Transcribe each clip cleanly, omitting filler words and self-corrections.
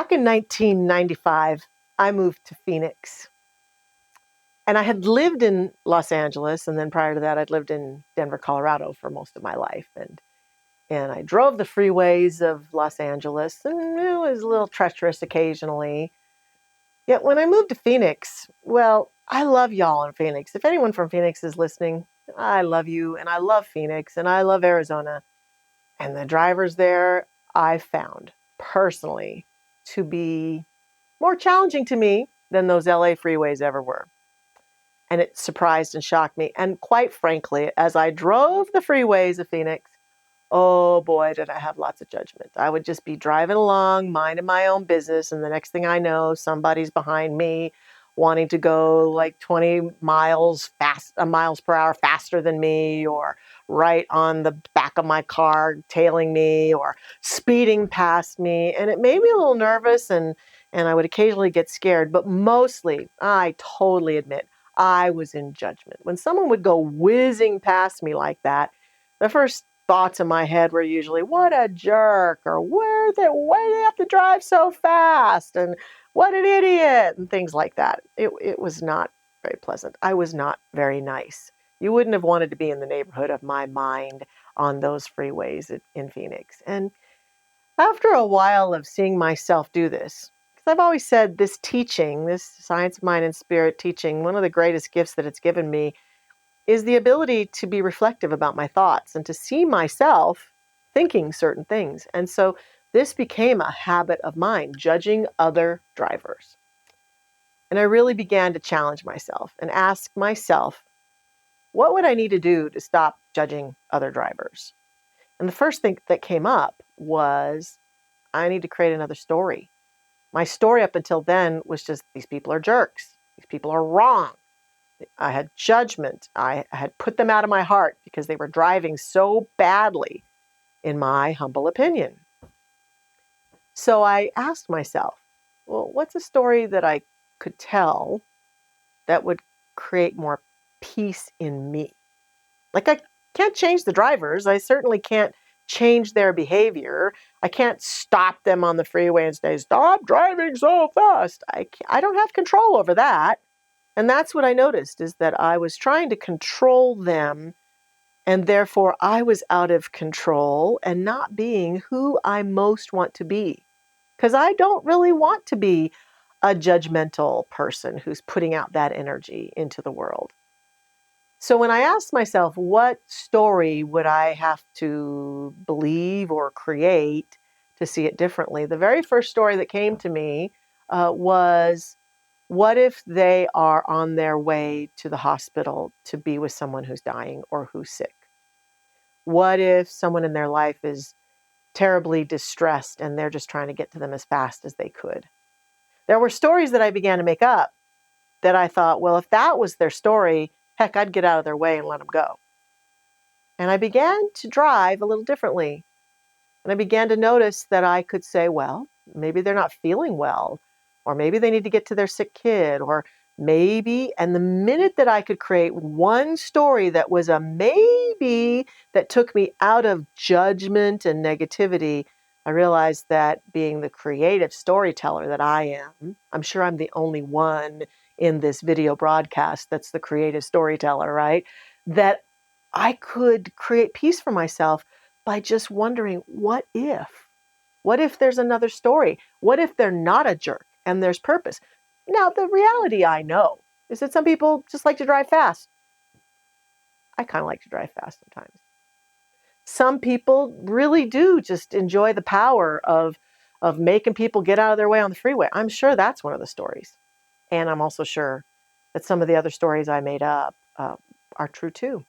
Back in 1995, I moved to Phoenix. And I had lived in Los Angeles, and then prior to that, I'd lived in Denver, Colorado for most of my life. And I drove the freeways of Los Angeles, and it was a little treacherous occasionally. Yet when I moved to Phoenix, well, I love y'all in Phoenix. If anyone from Phoenix is listening, I love you, and I love Phoenix, and I love Arizona. And the drivers there, I found personally to be more challenging to me than those LA freeways ever were. And it surprised and shocked me. And quite frankly, as I drove the freeways of Phoenix, oh boy, did I have lots of judgment. I would just be driving along, minding my own business, and the next thing I know, somebody's behind me wanting to go like 20 miles per hour faster than me, or right on the back of my car tailing me, or speeding past me. And it made me a little nervous, and I would occasionally get scared, but mostly, I totally admit, I was in judgment. When someone would go whizzing past me like that, the first thoughts in my head were usually, what a jerk, or why do they have to drive so fast, and what an idiot, and things like that. It was not very pleasant. I was not very nice. You wouldn't have wanted to be in the neighborhood of my mind on those freeways in Phoenix. And after a while of seeing myself do this, because I've always said this teaching, this science of mind and spirit teaching, one of the greatest gifts that it's given me is the ability to be reflective about my thoughts and to see myself thinking certain things. And so this became a habit of mine, judging other drivers. And I really began to challenge myself and ask myself, what would I need to do to stop judging other drivers? And the first thing that came up was, I need to create another story. My story up until then was just, these people are jerks. These people are wrong. I had judgment. I had put them out of my heart because they were driving so badly, in my humble opinion. So I asked myself, well, what's a story that I could tell that would create more peace in me? Like, I can't change the drivers. I certainly can't change their behavior. I can't stop them on the freeway and say, stop driving so fast. I don't have control over that. And that's what I noticed, is that I was trying to control them, and therefore I was out of control and not being who I most want to be. Because I don't really want to be a judgmental person who's putting out that energy into the world. So when I asked myself, what story would I have to believe or create to see it differently? The very first story that came to me was, what if they are on their way to the hospital to be with someone who's dying or who's sick? What if someone in their life is terribly distressed and they're just trying to get to them as fast as they could? There were stories that I began to make up that I thought, well, if that was their story, heck, I'd get out of their way and let them go. And I began to drive a little differently. And I began to notice that I could say, well, maybe they're not feeling well, or maybe they need to get to their sick kid, or maybe, and the minute that I could create one story that was a maybe that took me out of judgment and negativity, I realized that being the creative storyteller that I am, I'm sure I'm the only one in this video broadcast that's the creative storyteller, right? That I could create peace for myself by just wondering, what if? What if there's another story? What if they're not a jerk and there's purpose? Now, the reality I know is that some people just like to drive fast. I kind of like to drive fast sometimes. Some people really do just enjoy the power of making people get out of their way on the freeway. I'm sure that's one of the stories. And I'm also sure that some of the other stories I made up are true too.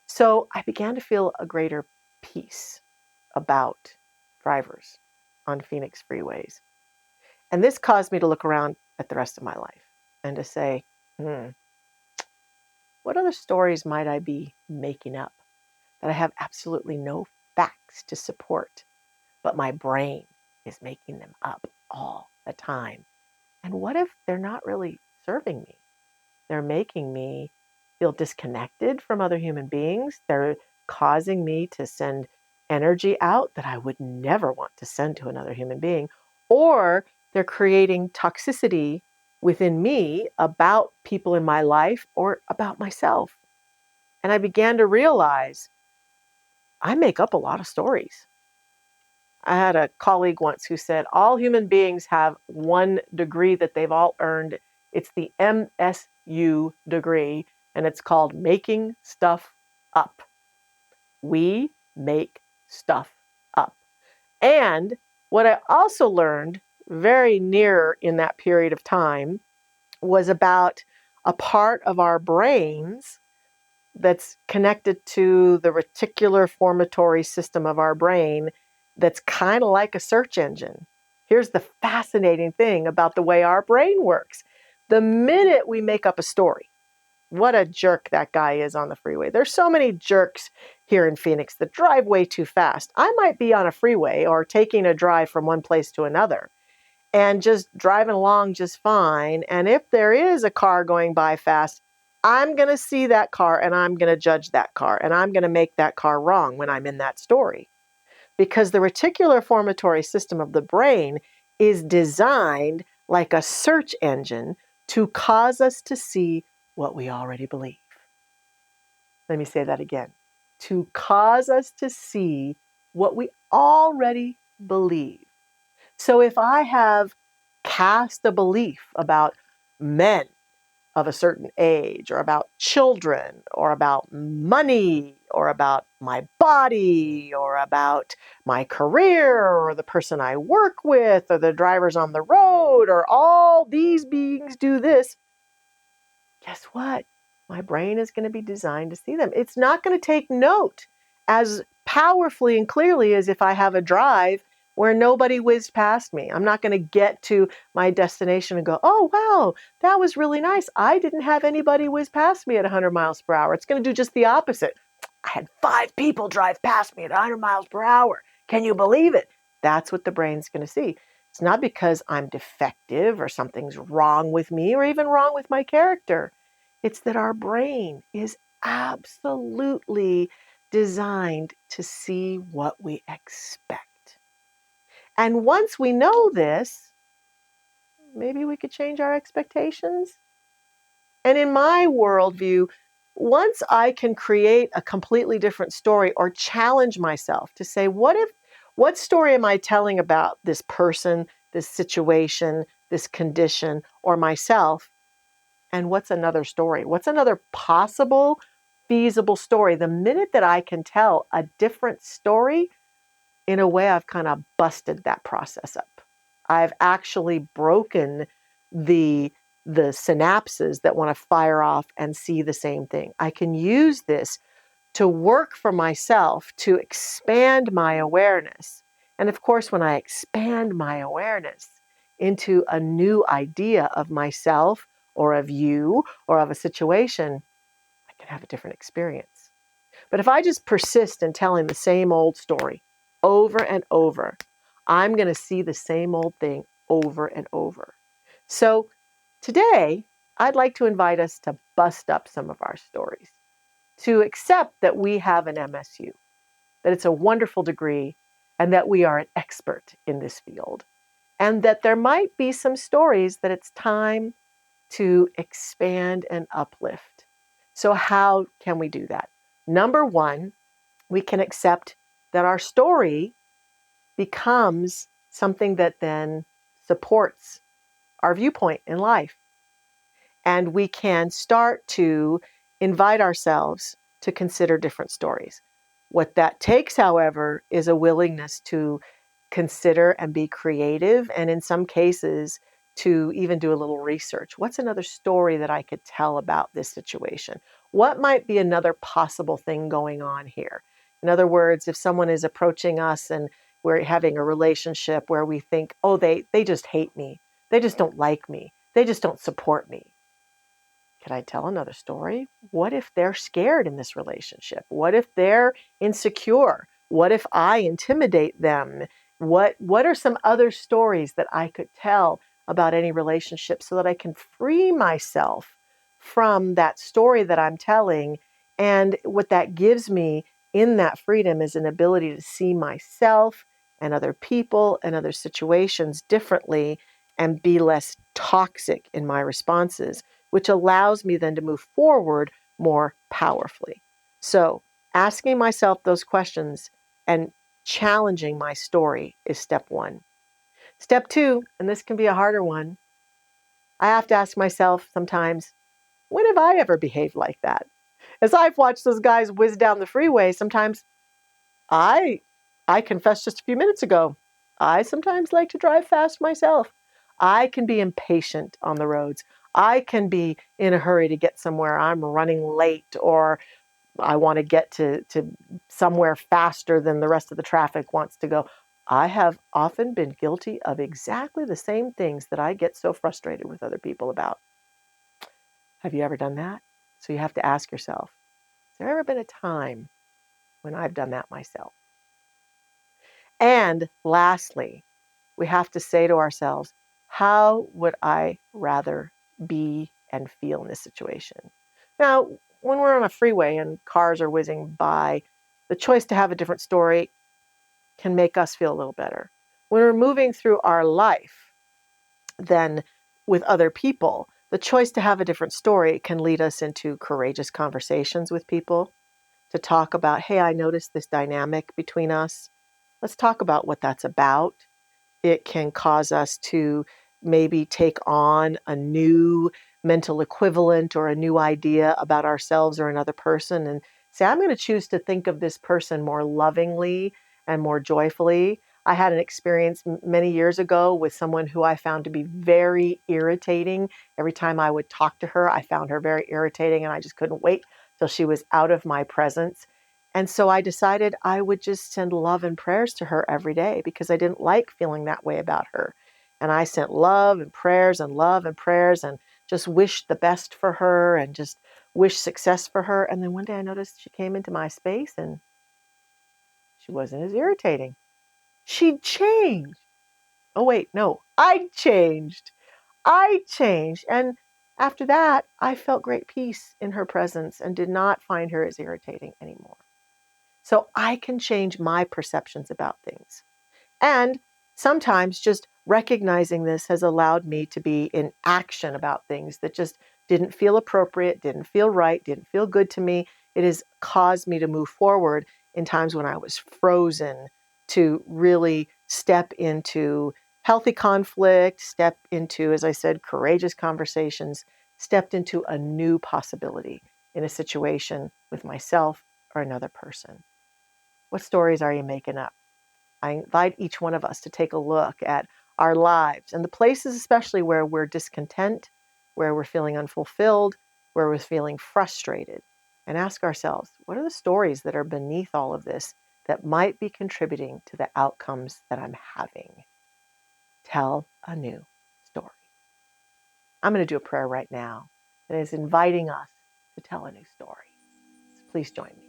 So I began to feel a greater peace about drivers on Phoenix freeways. And this caused me to look around at the rest of my life and to say, what other stories might I be making up that I have absolutely no facts to support, but my brain is making them up all the time? And what if they're not really serving me? They're making me feel disconnected from other human beings. They're causing me to send energy out that I would never want to send to another human being. or they're creating toxicity within me about people in my life or about myself. And I began to realize I make up a lot of stories. I had a colleague once who said, all human beings have one degree that they've all earned. It's the MSU degree, and it's called making stuff up. We make stuff up. And what I also learned very near in that period of time was about a part of our brains that's connected to the reticular formatory system of our brain that's kind of like a search engine. Here's the fascinating thing about the way our brain works. The minute we make up a story, what a jerk that guy is on the freeway. There's so many jerks here in Phoenix that drive way too fast. I might be on a freeway or taking a drive from one place to another and just driving along just fine. And if there is a car going by fast, I'm going to see that car and I'm going to judge that car and I'm going to make that car wrong when I'm in that story. Because the reticular formatory system of the brain is designed like a search engine to cause us to see what we already believe. Let me say that again. To cause us to see what we already believe. So if I have cast a belief about men of a certain age, or about children, or about money, or about my body, or about my career, or the person I work with, or the drivers on the road, or all these beings do this, guess what? My brain is going to be designed to see them. It's not going to take note as powerfully and clearly as if I have a drive where nobody whizzed past me. I'm not going to get to my destination and go, oh, wow, that was really nice. I didn't have anybody whiz past me at 100 miles per hour. It's going to do just the opposite. I had 5 people drive past me at 100 miles per hour. Can you believe it? That's what the brain's going to see. It's not because I'm defective or something's wrong with me or even wrong with my character. It's that our brain is absolutely designed to see what we expect. And once we know this, maybe we could change our expectations. And in my worldview, once I can create a completely different story or challenge myself to say, what story am I telling about this person, this situation, this condition, or myself? And what's another story? What's another possible, feasible story? The minute that I can tell a different story, in a way, I've kind of busted that process up. I've actually broken the synapses that want to fire off and see the same thing. I can use this to work for myself, to expand my awareness. And of course, when I expand my awareness into a new idea of myself or of you or of a situation, I can have a different experience. But if I just persist in telling the same old story over and over, I'm going to see the same old thing over and over. So today, I'd like to invite us to bust up some of our stories, to accept that we have an MSU, that it's a wonderful degree, and that we are an expert in this field, and that there might be some stories that it's time to expand and uplift. So how can we do that? Number one, we can accept that our story becomes something that then supports our viewpoint in life. And we can start to invite ourselves to consider different stories. What that takes, however, is a willingness to consider and be creative, and in some cases, to even do a little research. What's another story that I could tell about this situation? What might be another possible thing going on here? In other words, if someone is approaching us and we're having a relationship where we think, oh, they just hate me. They just don't like me. They just don't support me. Could I tell another story? What if they're scared in this relationship? What if they're insecure? What if I intimidate them? What are some other stories that I could tell about any relationship so that I can free myself from that story that I'm telling? And what that gives me in that freedom is an ability to see myself and other people and other situations differently and be less toxic in my responses, which allows me then to move forward more powerfully. So asking myself those questions and challenging my story is step one. Step two, and this can be a harder one, I have to ask myself sometimes, when have I ever behaved like that? As I've watched those guys whiz down the freeway, sometimes I confessed just a few minutes ago, I sometimes like to drive fast myself. I can be impatient on the roads. I can be in a hurry to get somewhere. I'm running late, or I want to get to somewhere faster than the rest of the traffic wants to go. I have often been guilty of exactly the same things that I get so frustrated with other people about. Have you ever done that? So you have to ask yourself, has there ever been a time when I've done that myself? And lastly, we have to say to ourselves, how would I rather be and feel in this situation? Now, when we're on a freeway and cars are whizzing by, the choice to have a different story can make us feel a little better. When we're moving through our life, then with other people, the choice to have a different story can lead us into courageous conversations with people to talk about, hey, I noticed this dynamic between us. Let's talk about what that's about. It can cause us to maybe take on a new mental equivalent or a new idea about ourselves or another person and say, I'm going to choose to think of this person more lovingly and more joyfully. I had an experience many years ago with someone who I found to be very irritating. Every time I would talk to her, I found her very irritating, and I just couldn't wait till she was out of my presence. And so I decided I would just send love and prayers to her every day because I didn't like feeling that way about her. And I sent love and prayers and just wished the best for her and just wished success for her. And then one day I noticed she came into my space and she wasn't as irritating. She'd changed. Oh, wait, no, I changed. And after that, I felt great peace in her presence and did not find her as irritating anymore. So I can change my perceptions about things. And sometimes just recognizing this has allowed me to be in action about things that just didn't feel appropriate, didn't feel right, didn't feel good to me. It has caused me to move forward in times when I was frozen, to really step into healthy conflict, step into, as I said, courageous conversations, stepped into a new possibility in a situation with myself or another person. What stories are you making up? I invite each one of us to take a look at our lives and the places, especially where we're discontent, where we're feeling unfulfilled, where we're feeling frustrated, and ask ourselves, what are the stories that are beneath all of this that might be contributing to the outcomes that I'm having? Tell a new story. I'm going to do a prayer right now that is inviting us to tell a new story. So please join me.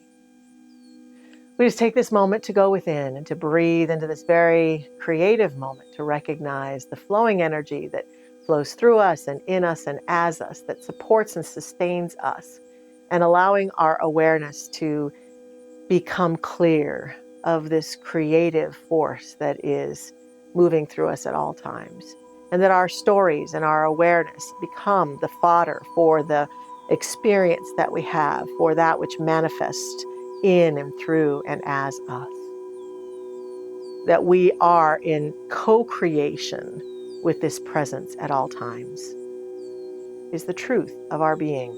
We just take this moment to go within and to breathe into this very creative moment, to recognize the flowing energy that flows through us and in us and as us, that supports and sustains us, and allowing our awareness to become clear of this creative force that is moving through us at all times. And that our stories and our awareness become the fodder for the experience that we have, for that which manifests in and through and as us. That we are in co-creation with this presence at all times is the truth of our being.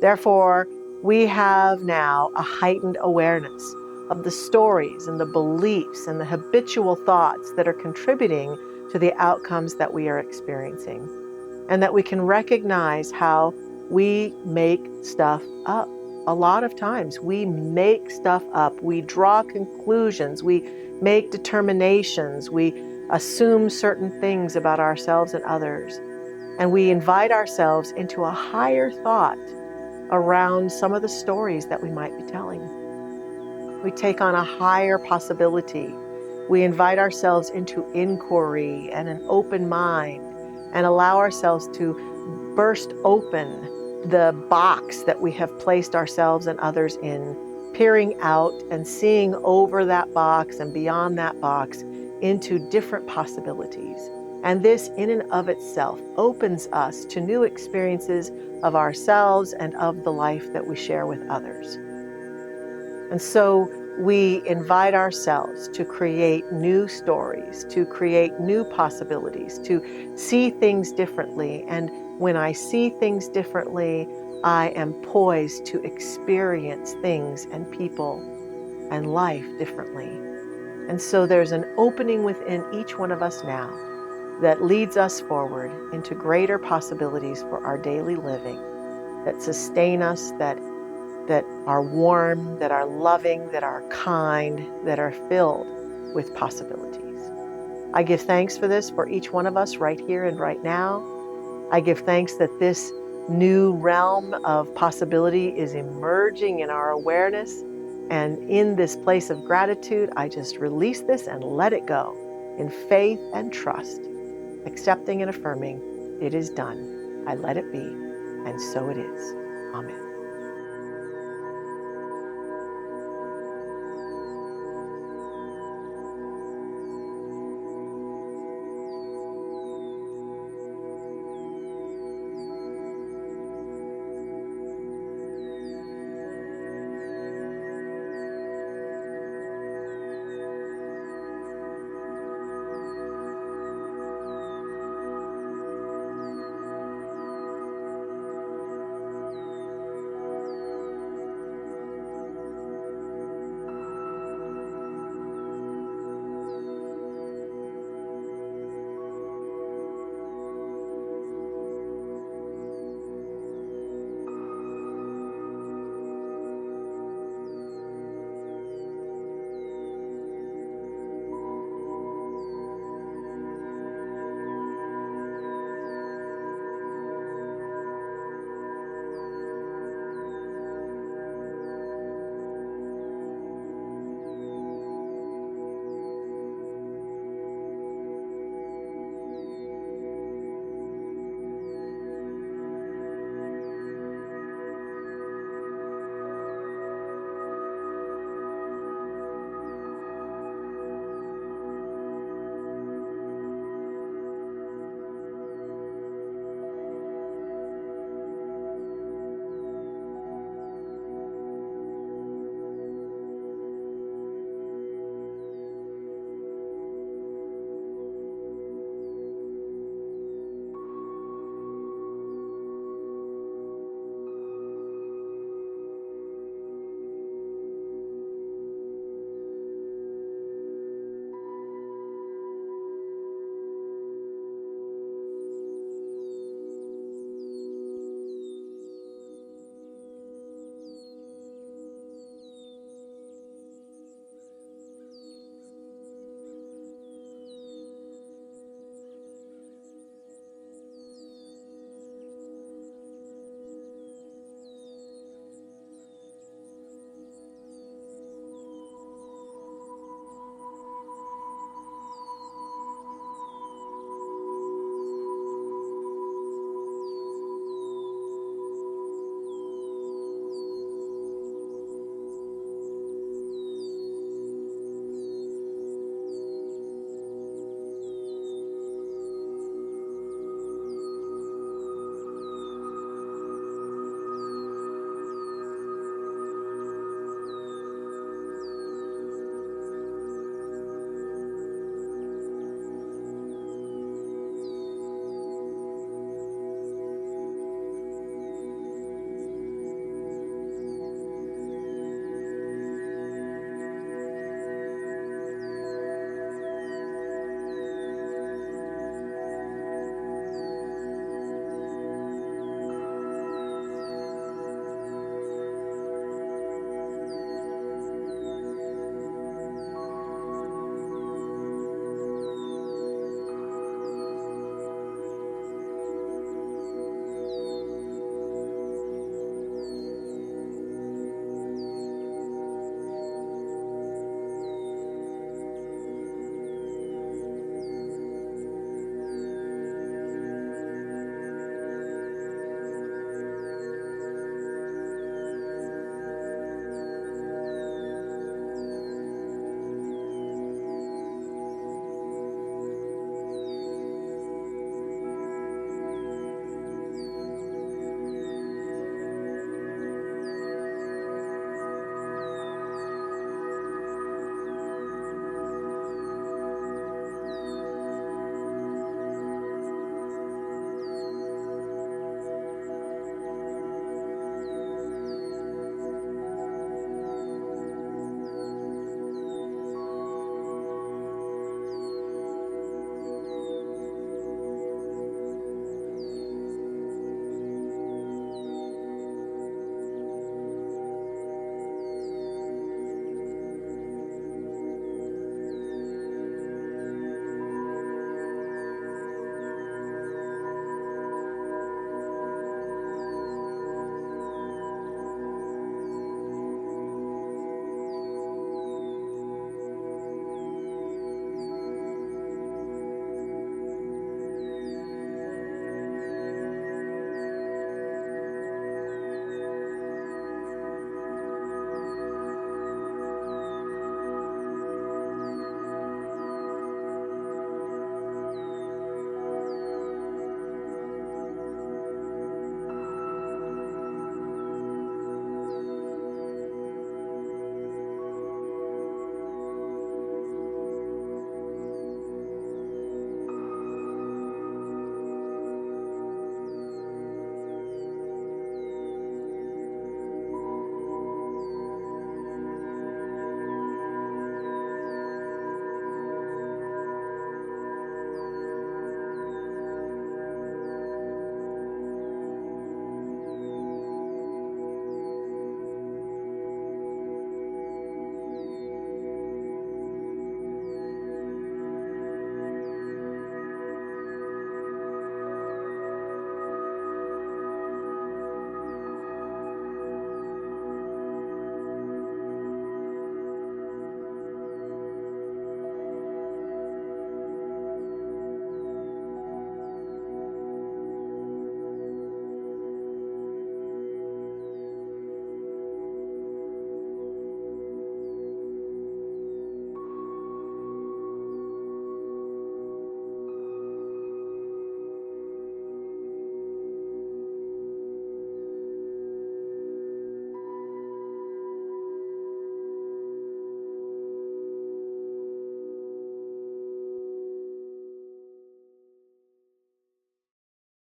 Therefore, we have now a heightened awareness of the stories and the beliefs and the habitual thoughts that are contributing to the outcomes that we are experiencing, and that we can recognize how we make stuff up. A lot of times we make stuff up. We draw conclusions. We make determinations. We assume certain things about ourselves and others. And we invite ourselves into a higher thought around some of the stories that we might be telling. We take on a higher possibility. We invite ourselves into inquiry and an open mind and allow ourselves to burst open the box that we have placed ourselves and others in peering out and seeing over that box and beyond that box into different possibilities. And this, in and of itself, opens us to new experiences of ourselves and of the life that we share with others. And so we invite ourselves to create new stories, to create new possibilities, to see things differently. And when I see things differently, I am poised to experience things and people and life differently. And so there's an opening within each one of us now that leads us forward into greater possibilities for our daily living, that sustain us, that are warm, that are loving, that are kind, that are filled with possibilities. I give thanks for this for each one of us right here and right now. I give thanks that this new realm of possibility is emerging in our awareness. And in this place of gratitude, I just release this and let it go in faith and trust, accepting and affirming it is done. I let it be, and so it is. Amen.